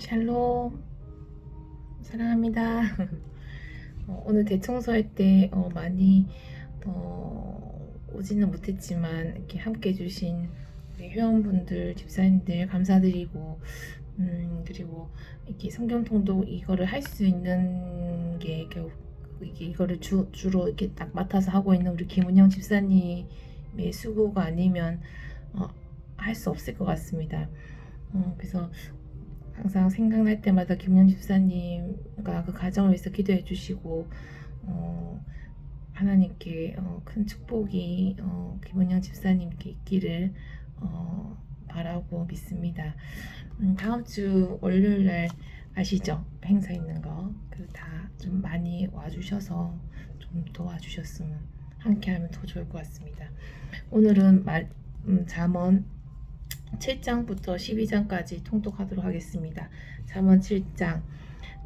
샬롬, 사랑합니다. 오늘 대청소할 때 많이 오지는 못했지만 이렇게 함께 해주신 우리 회원분들, 집사님들 감사드리고, 그리고 이렇게 성경통독 이거를 할 수 있는 게 결국 이거를 주로 이렇게 딱 맡아서 하고 있는 우리 김은영 집사님의 수고가 아니면 할 수 없을 것 같습니다. 그래서 항상 생각날 때마다 김연 집사님과 그 가정을 위해서 기도해 주시고 하나님께 큰 축복이 김은영 집사님께 있기를 바라고 믿습니다. 다음 주 월요일 날 아시죠? 행사 있는 거. 그 다 좀 많이 와주셔서 좀 도와주셨으면 함께하면 더 좋을 것 같습니다. 오늘은 잠언 7장부터 12장까지 통독하도록 하겠습니다. 잠언 7장.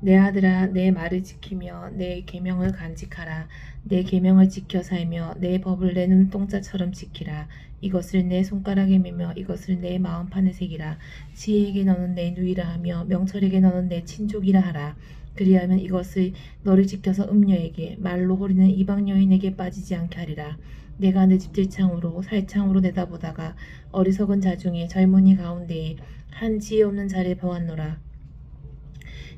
내 아들아, 내 말을 지키며 내 계명을 간직하라. 내 계명을 지켜 살며 내 법을 내 눈동자처럼 지키라. 이것을 내 손가락에 매며 이것을 내 마음판에 새기라. 지혜에게 너는 내 누이라 하며 명철에게 너는 내 친족이라 하라. 그리하면 이것을 너를 지켜서 음녀에게 말로 호리는 이방 여인에게 빠지지 않게 하리라. 내가 내 집 들창으로 살창으로 내다보다가 어리석은 자 중에 젊은이 가운데에 한 지혜 없는 자를 보았노라.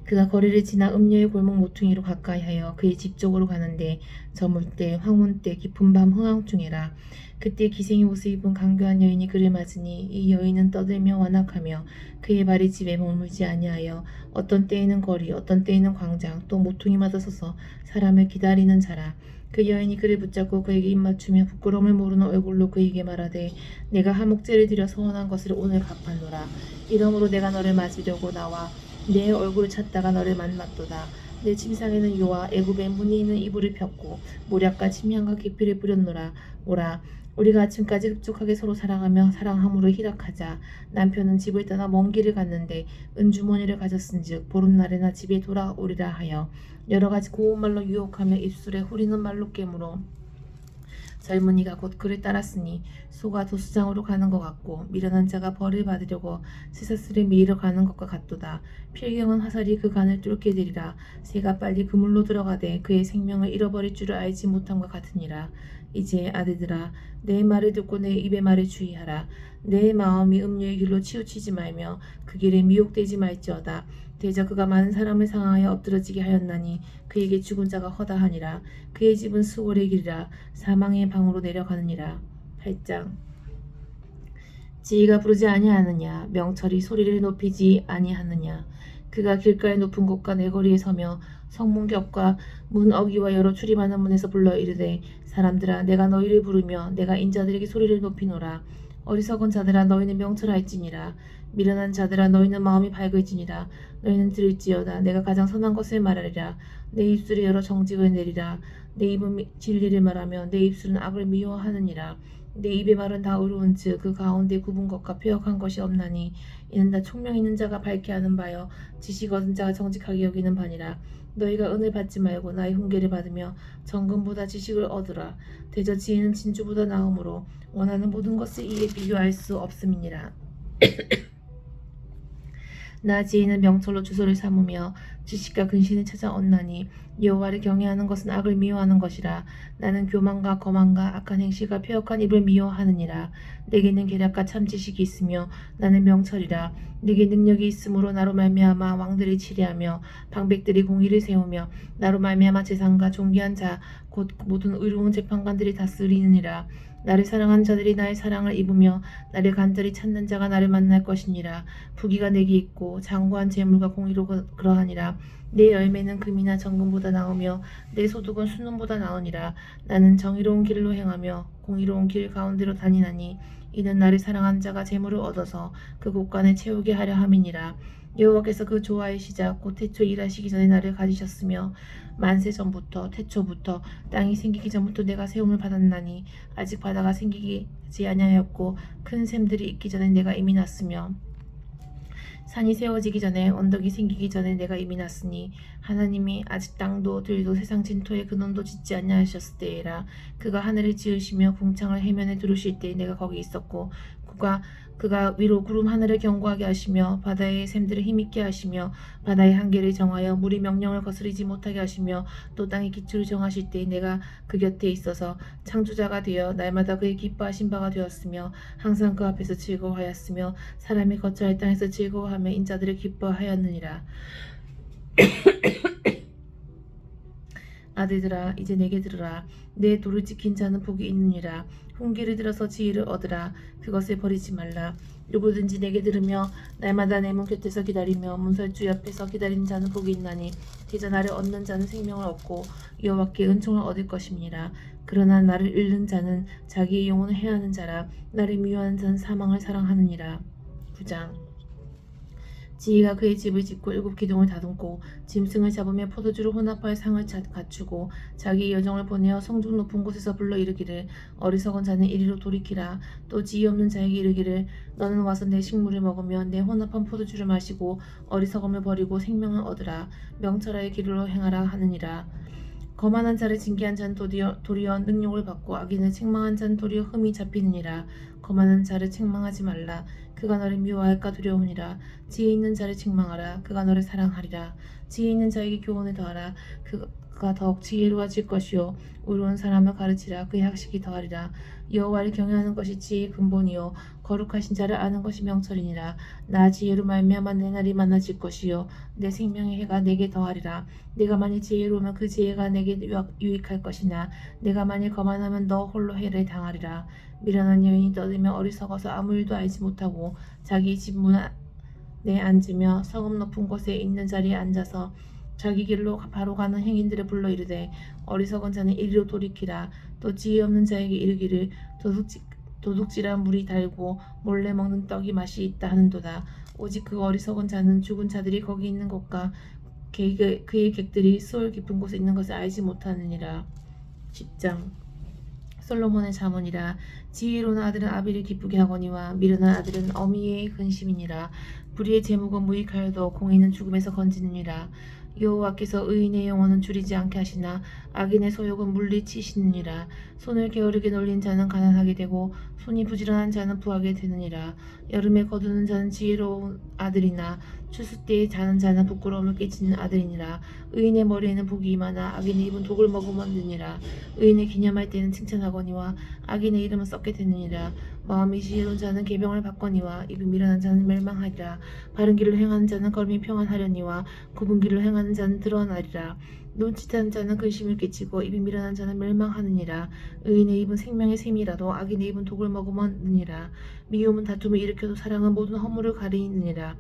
그가 거리를 지나 음녀의 골목 모퉁이로 가까이 하여 그의 집 쪽으로 가는데 저물 때 황혼 때 깊은 밤 흥황중에라. 그때 기생의 옷을 입은 강교한 여인이 그를 맞으니 이 여인은 떠들며 완악하며 그의 발이 집에 머물지 아니하여 어떤 때에는 거리 어떤 때에는 광장 또 모퉁이마다 서서 사람을 기다리는 자라. 그 여인이 그를 붙잡고 그에게 입맞추며 부끄러움을 모르는 얼굴로 그에게 말하되 내가 하목제를 드려 서원한 것을 오늘 갚았노라. 이러므로 내가 너를 맞으려고 나와 내 얼굴을 찾다가 너를 만났도다. 내 침상에는 요와 애굽의 문이 있는 이불을 폈고 모략과 침향과 계피를 뿌렸노라. 오라, 우리가 아침까지 흡족하게 서로 사랑하며 사랑함으로 희락하자. 남편은 집을 떠나 먼 길을 갔는데 은주머니를 가졌은즉 보름날에나 집에 돌아오리라 하여 여러 가지 고운 말로 유혹하며 입술에 후리는 말로 깨물어 젊은이가 곧 그를 따랐으니 소가 도수장으로 가는 것 같고 미련한 자가 벌을 받으려고 쇠사슬에 매이러 가는 것과 같도다. 필경은 화살이 그 간을 뚫게 되리라. 새가 빨리 그물로 들어가되 그의 생명을 잃어버릴 줄을 알지 못함과 같으니라. 이제 아들들아, 내 말을 듣고 내 입의 말을 주의하라. 내 마음이 음료의 길로 치우치지 말며 그 길에 미혹되지 말지어다. 대저 그가 많은 사람을 상하여 엎드러지게 하였나니 그에게 죽은 자가 허다하니라. 그의 집은 수월의 길이라 사망의 방으로 내려가느니라. 8장. 지혜가 부르지 아니하느냐 명철이 소리를 높이지 아니하느냐. 그가 길가의 높은 곳과 내거리에 서며 성문 겹과 문 어귀와 여러 출입하는 문에서 불러 이르되 사람들아 내가 너희를 부르며 내가 인자들에게 소리를 높이노라. 어리석은 자들아 너희는 명철할지니라. 미련한 자들아 너희는 마음이 밝을지니라. 너희는 들을지어다. 내가 가장 선한 것을 말하리라. 내 입술에 여러 정직을 내리라. 내 입은 진리를 말하며 내 입술은 악을 미워하느니라. 내 입의 말은 다 의로운즉 그 가운데 굽은 것과 표역한 것이 없나니 이는 다 총명 있는 자가 밝게 하는 바여 지식 얻은 자가 정직하게 여기는 바니라. 너희가 은을 받지 말고 나의 훈계를 받으며 정금보다 지식을 얻으라. 대저 지혜는 진주보다 나음으로 원하는 모든 것을 이에 비교할 수 없음이니라. 나 지혜는 명철로 주소를 삼으며 지식과 근신을 찾아 얻나니 여호와를 경외하는 것은 악을 미워하는 것이라. 나는 교만과 거만과 악한 행실과 패역한 입을 미워하느니라. 내게는 계략과 참 지식이 있으며 나는 명철이라. 내게 능력이 있으므로 나로 말미암아 왕들이 치리하며 방백들이 공의를 세우며 나로 말미암아 재상과 존귀한 자 곧 모든 의로운 재판관들이 다스리느니라. 나를 사랑하는 자들이 나의 사랑을 입으며 나를 간절히 찾는 자가 나를 만날 것이니라. 부귀가 내게 있고 장구한 재물과 공의로 그러하니라. 내 열매는 금이나 정금보다 나으며 내 소득은 순금보다 나으니라. 나는 정의로운 길로 행하며 공의로운 길 가운데로 다니나니 이는 나를 사랑하는 자가 재물을 얻어서 그 곳간에 채우게 하려 함이니라. 여호와께서 그 조화의 시작 곧 태초 일하시기 전에 나를 가지셨으며 만세 전부터 태초부터 땅이 생기기 전부터 내가 세움을 받았나니 아직 바다가 생기지 아니하였고 큰 샘들이 있기 전에 내가 이미 났으며 산이 세워지기 전에 언덕이 생기기 전에 내가 이미 났으니 하나님이 아직 땅도 들도 세상 진토에 근원도 짓지 아니하셨을 때에라. 그가 하늘을 지으시며 궁창을 해면에 두르실 때에 내가 거기 있었고 그가 위로 구름 하늘을 견고하게 하시며 바다의 샘들을 힘있게 하시며 바다의 한계를 정하여 물이 명령을 거스르지 못하게 하시며 또 땅의 기초를 정하실 때 내가 그 곁에 있어서 창조자가 되어 날마다 그의 기뻐하신 바가 되었으며 항상 그 앞에서 즐거워하였으며 사람이 거처할 땅에서 즐거워하며 인자들을 기뻐하였느니라. 아들들아 이제 내게 들으라. 내 도를 지킨 자는 복이 있느니라. 훈계를 들어서 지혜를 얻으라. 그것을 버리지 말라. 누구든지 내게 들으며 날마다 내 문 곁에서 기다리며 문설주 옆에서 기다리는 자는 복이 있나니 대저 나를 얻는 자는 생명을 얻고 여호와께 은총을 얻을 것임이니라. 그러나 나를 잃는 자는 자기의 영혼을 해하는 자라. 나를 미워하는 자는 사망을 사랑하느니라. 9장 지혜가 그의 집을 짓고 7 기둥을 다듬고 짐승을 잡으며 포도주를 혼합하여 상을 갖추고 자기의 여종을 보내어 성중 높은 곳에서 불러 이르기를 어리석은 자는 이리로 돌이키라. 또 지혜 없는 자에게 이르기를 너는 와서 내 식물을 먹으며 내 혼합한 포도주를 마시고 어리석음을 버리고 생명을 얻으라. 명철하의 길로 행하라 하느니라. 거만한 자를 징계한 자는 도리어 능욕을 받고 악인을 책망한 자는 도리어 흠이 잡히느니라. 거만한 자를 책망하지 말라. 그가 너를 미워할까 두려우니라. 지혜 있는 자를 책망하라. 그가 너를 사랑하리라. 지혜 있는 자에게 교훈을 더하라. 그가 더욱 지혜로워질 것이요 의로운 사람을 가르치라. 그의 학식이 더하리라. 여호와를 경외하는 것이 지혜의 근본이요 거룩하신 자를 아는 것이 명철이니라. 나 지혜로 말미암아 내 날이 많아질 것이요 내 생명의 해가 내게 더하리라. 내가 만일 지혜로우면 그 지혜가 내게 유익할 것이나 내가 만일 거만하면 너 홀로 해를 당하리라. 미련한 여인이 떠들며 어리석어서 아무 일도 알지 못하고 자기 집 문에 앉으며 성읍 높은 곳에 있는 자리에 앉아서 자기 길로 바로 가는 행인들을 불러 이르되 어리석은 자는 이리로 돌이키라. 또 지혜 없는 자에게 이르기를 도둑질한 물이 달고 몰래 먹는 떡이 맛이 있다 하는도다. 오직 그 어리석은 자는 죽은 자들이 거기 있는 곳과 그의 객들이 수월 깊은 곳에 있는 것을 알지 못하느니라. 10장 솔로몬의 자문이라. 지혜로운 아들은 아비를 기쁘게 하거니와 미련한 아들은 어미의 근심이니라. 불의의 제목은 무익하여도 공의는 죽음에서 건지느니라. 여호와께서 의인의 영혼은 줄이지 않게 하시나 악인의 소욕은 물리치시느니라. 손을 게으르게 놀린 자는 가난하게 되고 손이 부지런한 자는 부하게 되느니라. 여름에 거두는 자는 지혜로운 아들이나 추수 때에 자는 자는 부끄러움을 끼치는 아들이니라. 의인의 머리에는 복이 임하나 악인의 입은 독을 머금어 느니라. 의인을 기념할 때는 칭찬하거니와 악인의 이름은 썩게 되느니라. 마음이 지혜로운 자는 계병을 받거니와 입이 미련한 자는 멸망하리라. 바른 길로 행하는 자는 걸음이 평안하려니와 굽은 길로 행하는 자는 드러나리라. 눈치탄 자는 근심을 끼치고 입이 미련한 자는 멸망하느니라. 의인의 입은 생명의 샘이라도 악인의 입은 독을 머금었느니라. 미움은 다툼을 일으켜도 사랑은 모든 허물을 가리느니라.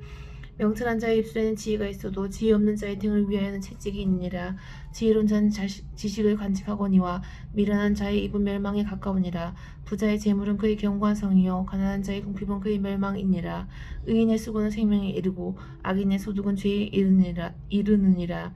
명철한 자의 입술에는 지혜가 있어도 지혜 없는 자의 등을 위하여는 채찍이 있느니라. 지혜로운 자는 지식을 간직하거니와 미련한 자의 입은 멸망에 가까우니라. 부자의 재물은 그의 견고한 성이요 가난한 자의 궁핍은 그의 멸망이니라. 의인의 수고는 생명에 이르고 악인의 소득은 죄에 이르느니라.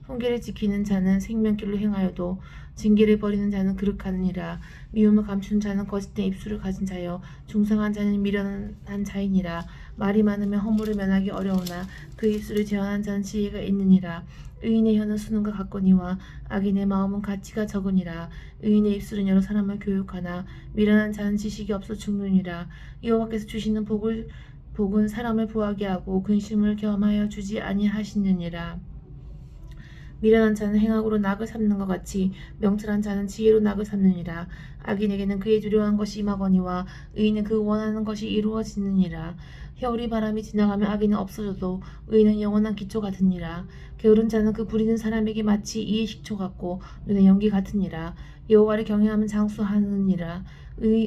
훈계를 지키는 자는 생명길로 행하여도 징계를 버리는 자는 그릇하느니라. 미움을 감추는 자는 거짓된 입술을 가진 자여 중상한 자는 미련한 자이니라. 말이 많으면 허물을 면하기 어려우나 그 입술을 제한한 자는 지혜가 있느니라. 의인의 혀는 수능과 같거니와 악인의 마음은 가치가 적으니라. 의인의 입술은 여러 사람을 교육하나 미련한 자는 지식이 없어 죽느니라. 여호와께서 주시는 복은 사람을 부하게 하고 근심을 겸하여 주지 아니하시느니라. 미련한 자는 행악으로 낙을 삼는 것 같이 명철한 자는 지혜로 낙을 삼느니라. 악인에게는 그의 두려워한 것이 임하거니와 의인은 그 원하는 것이 이루어지느니라. 겨울이 바람이 지나가면 악인은 없어져도 의인은 영원한 기초 같으니라. 게으른 자는 그 부리는 사람에게 마치 이의 식초 같고 눈의 연기 같으니라. 여호와를 경외하면 장수하느니라.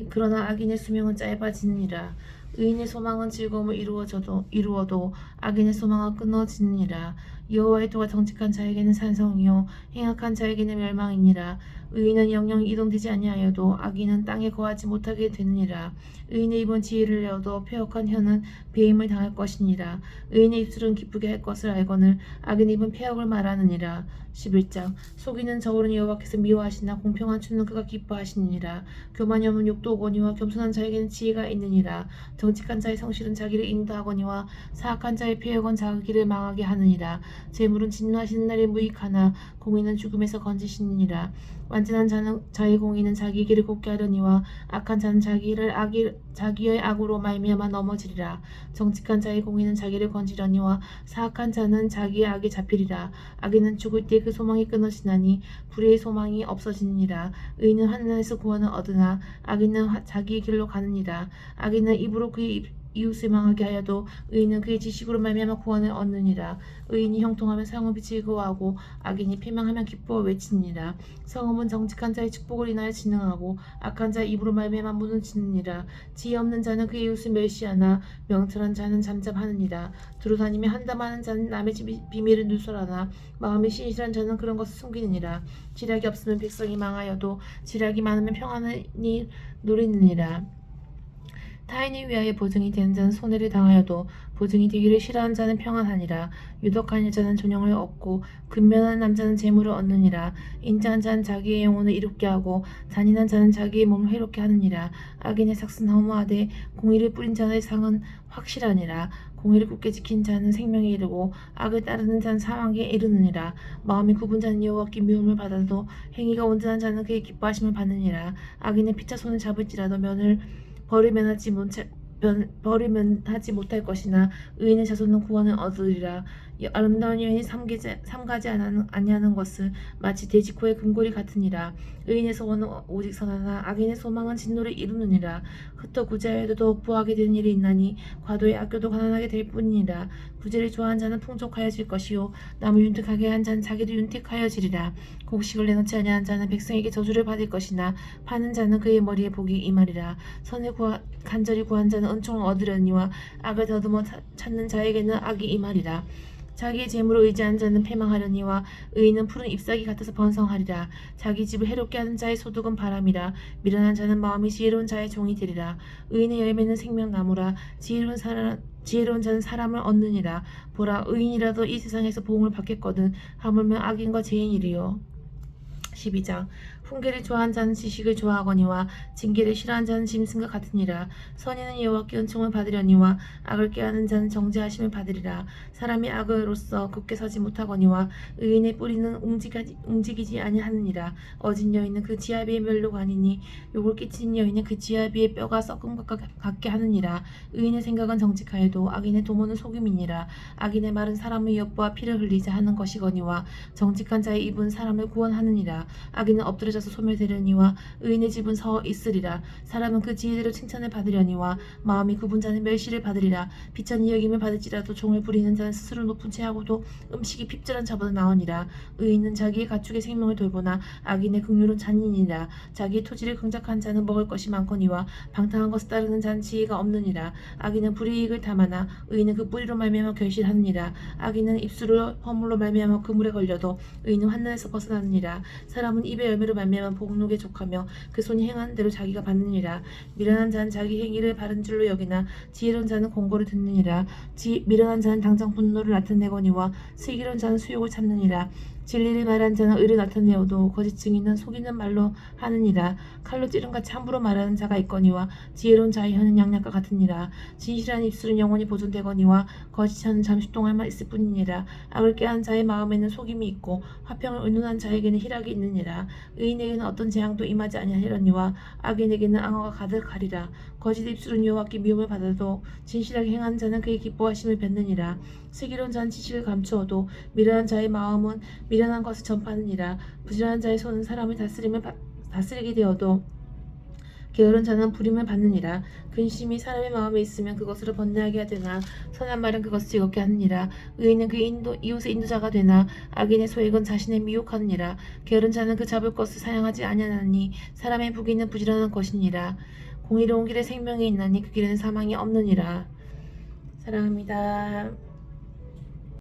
그러나 악인의 수명은 짧아지느니라. 의인의 소망은 즐거움을 이루어도 악인의 소망은 끊어지느니라. 여호와의 도가 정직한 자에게는 산성이요 행악한 자에게는 멸망이니라. 의인은 영영 이동되지 아니하여도 악인은 땅에 거하지 못하게 되느니라. 의인의 입은 지혜를 내어도 패역한 혀는 배임을 당할 것이니라. 의인의 입술은 기쁘게 할 것을 알거늘 악인의 입은 패역을 말하느니라. 11장 속이는 저울은 여호와께서 미워하시나 공평한 추는 그가 기뻐하시느니라. 교만이 없는 욕도 오거니와 겸손한 자에게는 지혜가 있느니라. 정직한 자의 성실은 자기를 인도하거니와 사악한 자의 패역은 자기를 망하게 하느니라. 재물은 진노하시는 날에 무익하나 공의는 죽음에서 건지시느니라. 완전한 자는 자의 공의는 자기 길을 곱게 하려니와 악한 자는 자기의 악으로 말미암아 넘어지리라. 정직한 자의 공의는 자기를 건지려니와 사악한 자는 자기의 악에 잡히리라. 악인은 죽을 때 그 소망이 끊어지나니 불의의 소망이 없어지니라. 의인은 하늘에서 구원을 얻으나 악인은 자기의 길로 가느니라. 악인은 입으로 그의 이웃을 망하게 하여도 의인은 그의 지식으로 말미암아 구원을 얻느니라. 의인이 형통하면 성읍이 즐거워하고 악인이 패망하면 기뻐 외치니라. 성읍은 정직한 자의 축복을 인하여 진흥하고 악한 자의 입으로 말미암아 무너지느니라. 지혜 없는 자는 그의 이웃을 멸시하나 명철한 자는 잠잠하느니라. 두루 다니며 한담하는 자는 남의 비밀을 누설하나 마음이 신실한 자는 그런 것을 숨기느니라. 지략이 없으면 백성이 망하여도 지략이 많으면 평안을 누리느니라. 타인을 위하여 보증이 되는 자는 손해를 당하여도 보증이 되기를 싫어하는 자는 평안하니라. 유독한 여자는 존영을 얻고 근면한 남자는 재물을 얻느니라. 인자한 자는 자기의 영혼을 이롭게 하고 잔인한 자는 자기의 몸을 해롭게 하느니라. 악인의 삭은 허무하되 공의를 뿌린 자의 상은 확실하니라. 공의를 굳게 지킨 자는 생명에 이르고 악을 따르는 자는 사망에 이르느니라. 마음이 굽은 자는 여호와께 미움을 받아도 행위가 온전한 자는 그의 기뻐하심을 받느니라. 악인의 피차 손을 잡을지라도 벌을 면하지 못할 것이나 의인의 자손은 구원을 얻으리라. 아름다운 여인이 삼가지 아니하는 것은 마치 돼지코의 금고리 같으니라. 의인의 소원은 오직 선하나 악인의 소망은 진노를 이루느니라. 흩어 구제하여도 더욱 부하게 되는 일이 있나니 과도의 아껴도 가난하게 될 뿐이니라. 부재를 좋아하는 자는 풍족하여질 것이요 남을 윤택하게 한 자는 자기도 윤택하여지리라. 곡식을 내놓지 아니하는 자는 백성에게 저주를 받을 것이나 파는 자는 그의 머리에 복이 임하리라. 선을 간절히 구한 자는 은총을 얻으려니와 악을 더듬어 찾는 자에게는 악이 임하리라. 자기의 재물을 의지한 자는 패망하려니와 의인은 푸른 잎사귀 같아서 번성하리라. 자기 집을 해롭게 하는 자의 소득은 바람이라. 미련한 자는 마음이 지혜로운 자의 종이 되리라. 의인의 열매는 생명나무라. 지혜로운 자는 사람을 얻느니라. 보라, 의인이라도 이 세상에서 보응을 받겠거든 하물며 악인과 죄인이리요. 12장 훈계를 좋아하는 자는 지식을 좋아하거니와 징계를 싫어하는 자는 짐승과 같으니라. 선인은 여호와께 은총을 받으려니와 악을 꾀하는 자는 정죄하심을 받으리라. 사람이 악으로서 굳게 서지 못하거니와 의인의 뿌리는 움직이지 아니하느니라. 어진 여인은 그 지아비의 멸로가 아니니 욕을 끼치는 여인은 그 지아비의 뼈가 썩은 것과 같게 하느니라. 의인의 생각은 정직하여도 악인의 도모는 속임이니라. 악인의 말은 사람의 엿보아 피를 흘리자 하는 것이거니와 정직한 자의 입은 사람을 구원하느니라. 악인은 엎드려져서 소멸되려니와 의인의 집은 서 있으리라. 사람은 그 지혜대로 칭찬을 받으려니와 마음이 굽은 자는 멸시를 받으리라. 비천히 여김을 받을지라도 종을 부리는 자는 스스로 높은 채하고도 음식이 핍절한 자보다 나으니라. 의인은 자기의 가축의 생명을 돌보나 악인의 긍휼은 잔인이라. 자기의 토지를 긍작한 자는 먹을 것이 많거니와 방탕한 것을 따르는 자는 지혜가 없느니라. 악인은 불이익을 담아나 의인은 그 뿌리로 말미암아 결실하느니라. 악인은 입술을 허물로 말미암아 그물에 걸려도 의인은 환난에서 벗어나느니라. 사람은 입의 열매로 말미암아 복록에 족하며 그 손이 행하는 대로 자기가 받느니라. 미련한 자는 자기 행위를 바른 줄로 여기나 지혜로운 자는 공고를 듣느니라. 미련한 자는 당장 분노를 나타내거니와 슬기로운 자는 수욕을 참느니라. 진리를 말하는 자는 의를 나타내어도 거짓 증인은 속이는 말로 하느니라. 칼로 찌른같이 함부로 말하는 자가 있거니와 지혜로운 자의 혀는 양약과 같으니라. 진실한 입술은 영원히 보존되거니와 거짓 혀는 잠시 동안만 있을 뿐이니라. 악을 꾀하는 자의 마음에는 속임이 있고 화평을 의논한 자에게는 희락이 있느니라. 의인에게는 어떤 재앙도 임하지 아니하려니와 악인에게는 앙호가 가득하리라. 거짓 입술은 여호와께 미움을 받아도 진실하게 행하는 자는 그의 기뻐하심을 뱉느니라. 슬기로운 자는 지식을 감추어도 미련한 자의 마음은 미련한 것을 전파하느니라. 부지런한 자의 손은 사람을 다스리게 되어도 게으른 자는 부림을 받느니라. 근심이 사람의 마음에 있으면 그것으로 번뇌하게 하되나 선한 말은 그것을 즐겁게 하느니라. 의인은 그 이웃의 인도자가 되나 악인의 소액은 자신을 미혹하느니라. 게으른 자는 그 잡을 것을 사양하지 아니하나니 사람의 부귀는 부지런한 것이니라. 공의로운 길에 생명이 있나니 그 길에는 사망이 없느니라. 사랑합니다.